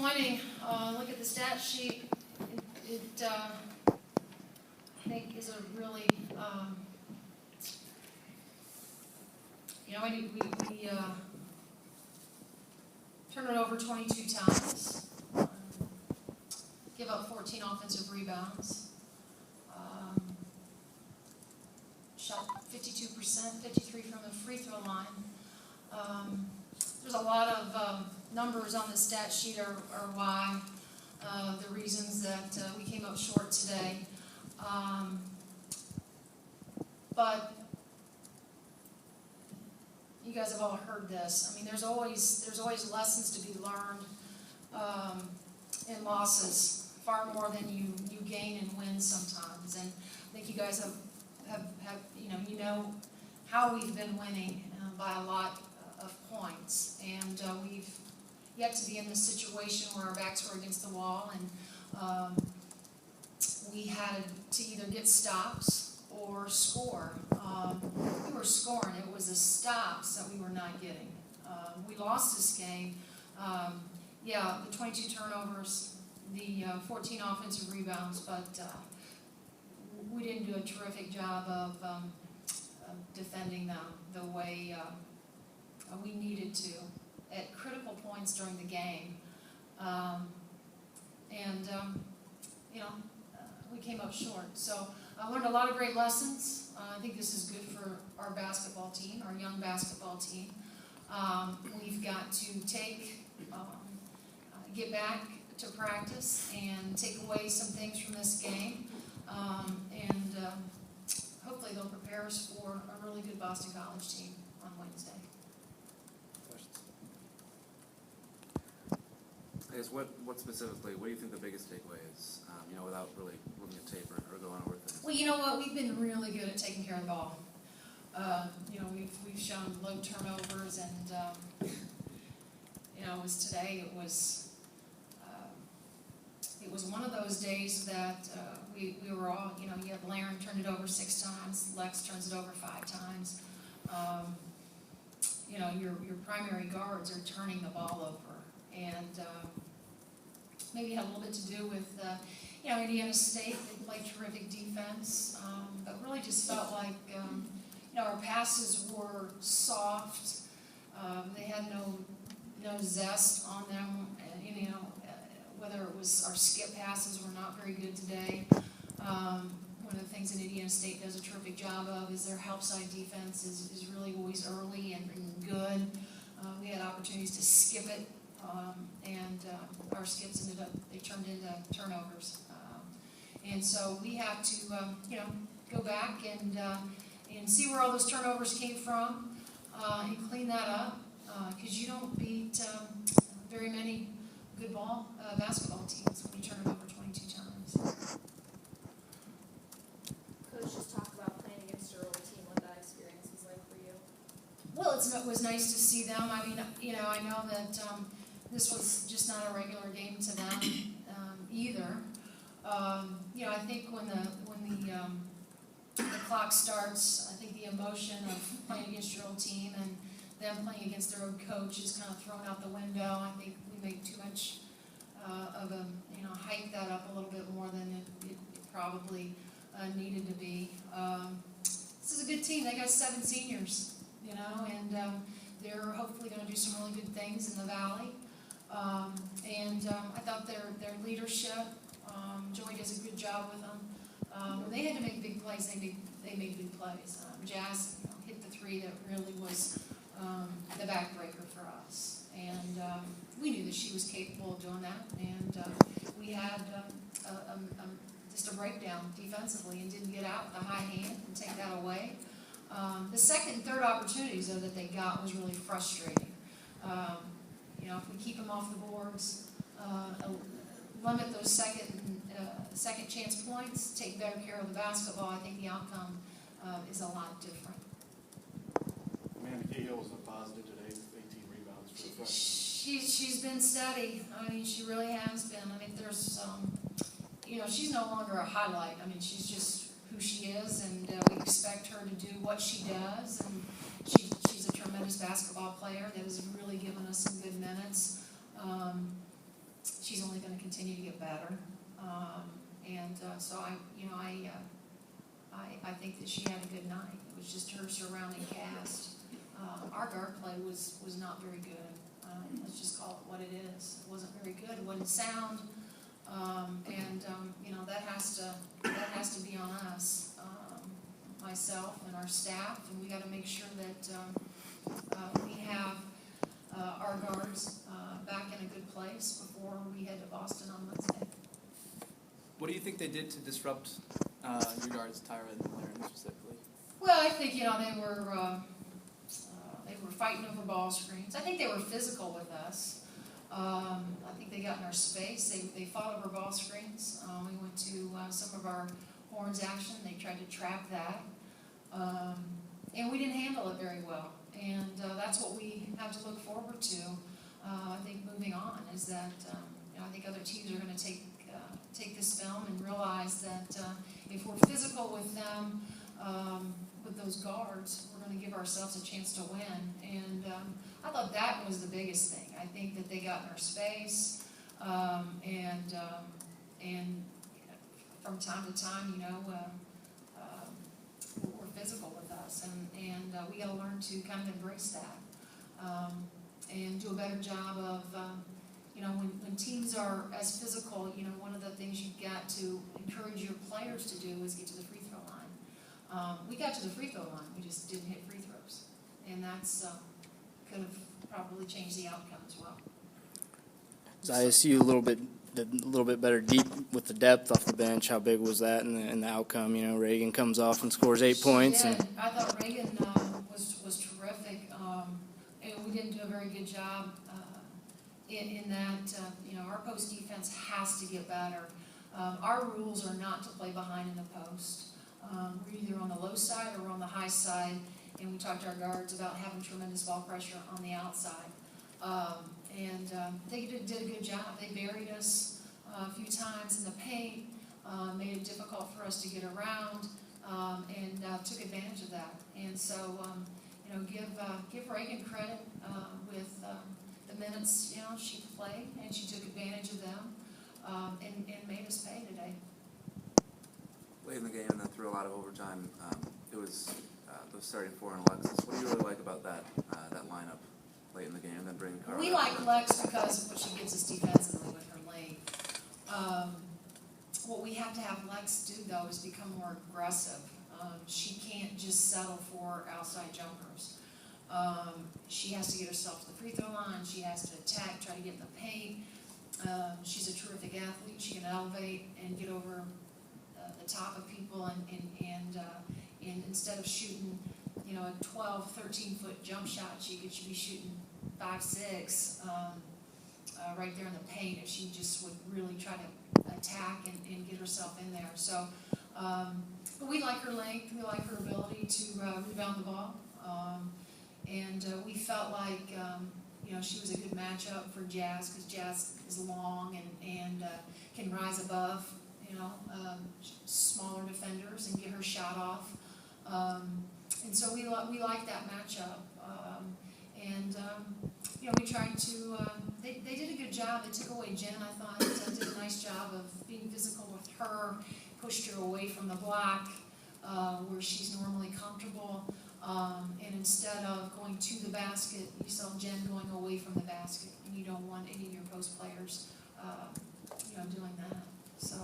disappointing. Look at the stat sheet. It I think is a really, we turn it over 22 times, give up 14 offensive rebounds, shot 52%, 53 from the free throw line. There's a lot of numbers on the stat sheet are why, the reasons that we came up short today. But you guys have all heard this. I mean, there's always lessons to be learned in losses, far more than you gain and win sometimes. And I think you guys have you know how we've been winning by a lot of points, and we've yet to be in this situation where our backs were against the wall, and we had to either get stops or score. We were scoring. It was the stops that we were not getting. We lost this game. The 22 turnovers, the 14 offensive rebounds, but we didn't do a terrific job of defending them the way we needed to at critical points during the game. We came up short. So I learned a lot of great lessons. I think this is good for our basketball team, our young basketball team. We've got to get back to practice and take away some things from this game. Hopefully they'll prepare us for a really good Boston College team on Wednesday. I guess what specifically, what do you think the biggest takeaway is, without really looking at tape or going over things? Well, you know what? We've been really good at taking care of the ball. We've shown low turnovers, and it was one of those days that we were all, you have Laren turned it over 6 times, Lex turns it over 5 times. Your primary guards are turning the ball over, and maybe it had a little bit to do with Indiana State. They played terrific defense, but really just felt like our passes were soft. They had no zest on them. Whether it was our skip passes were not very good today. One of the things that Indiana State does a terrific job of is their help side defense is really always early and good. We had opportunities to skip it, and our skips turned into turnovers. And so we have to, go back and see where all those turnovers came from, and clean that up, because you don't beat very many good basketball teams when you turn it over 22 times. Coach, just talk about playing against your old team, what that experience was like for you. Well, it was nice to see them. I mean, I know that this was just not a regular game to them either. I think when the clock starts, I think the emotion of playing against your old team and them playing against their old coach is kind of thrown out the window. I think we made too much of a, hype that up a little bit more than it probably needed to be. This is a good team. They got 7 seniors, and they're hopefully going to do some really good things in the Valley. I thought their leadership, Joey does a good job with them. When they had to make big plays, they made big plays. Jazz hit the 3 that really was the backbreaker for us. And we knew that she was capable of doing that. And we had just a breakdown defensively and didn't get out with a high hand and take that away. The second and third opportunities, though, that they got was really frustrating. If we keep them off the boards, limit those second chance points, take better care of the basketball, I think the outcome is a lot different. Amanda Cahill was a positive today with 18 rebounds for the freshman. She's been steady. I mean, she really has been. I mean, there's, she's no longer a highlight. I mean, she's just who she is, and we expect her to do what she does. And she's a tremendous basketball player that has really given us some good minutes. she's only going to continue to get better. So I think that she had a good night. It was just her surrounding cast. Our guard play was not very good. Let's just call it what it is. It wasn't very good. It wasn't sound. That has to be on us, myself and our staff, and we got to make sure that we have our guards back in a good place before we head to Boston on Wednesday. What do you think they did to disrupt your guards, Tyra and Larry specifically? Well, I think they were fighting over ball screens. I think they were physical with us. I think they got in our space. They fought over ball screens. We went to some of our horns action. They tried to trap that, and we didn't handle it very well. And that's what we have to look forward to. I think moving on is that I think other teams are going to take this film and realize that if we're physical with them, with those guards, we're going to give ourselves a chance to win. And I thought that was the biggest thing. I think that they got in our space, and from time to time, we're physical with us, and we got to learn to kind of embrace that, and do a better job of, when teams are as physical, one of the things you've got to encourage your players to do is get to the free throw line. We got to the free throw line, we just didn't hit free throws, and that's could have probably changed the outcome as well. So ISU a little bit better deep with the depth off the bench. How big was that in the outcome? Reagan comes off and scores 8 points. And I thought Reagan was terrific, and we didn't do a very good job in that. Our post defense has to get better. Our rules are not to play behind in the post. We're either on the low side or we're on the high side, and we talked to our guards about having tremendous ball pressure on the outside. They did a good job. They buried us a few times in the paint, made it difficult for us to get around, and took advantage of that. And so, give Reagan credit with the minutes she played, and she took advantage of them, and made us pay today. Late in the game and then through a lot of overtime, it was those starting four and Alexis. What do you really like about that lineup late in the game and then bringing Carl? We like Lex because of what she gives us defensively with her length. What we have to have Lex do, though, is become more aggressive. She can't just settle for outside jumpers. She has to get herself to the free throw line. She has to attack, try to get in the paint. She's a terrific athlete. She can elevate and get over the top of people, and instead of shooting, a 12, 13-foot jump shot, she could be shooting 5, 6 right there in the paint if she just would really try to attack and get herself in there. So, but we like her length. We like her ability to rebound the ball, and we felt like she was a good matchup for Jazz because Jazz is long and can rise above smaller defenders and get her shot off. And so we like that matchup. We tried to, they did a good job. They took away Jen, I thought, did a nice job of being physical with her, pushed her away from the block where she's normally comfortable. And instead of going to the basket, you saw Jen going away from the basket. And you don't want any of your post players, doing that. So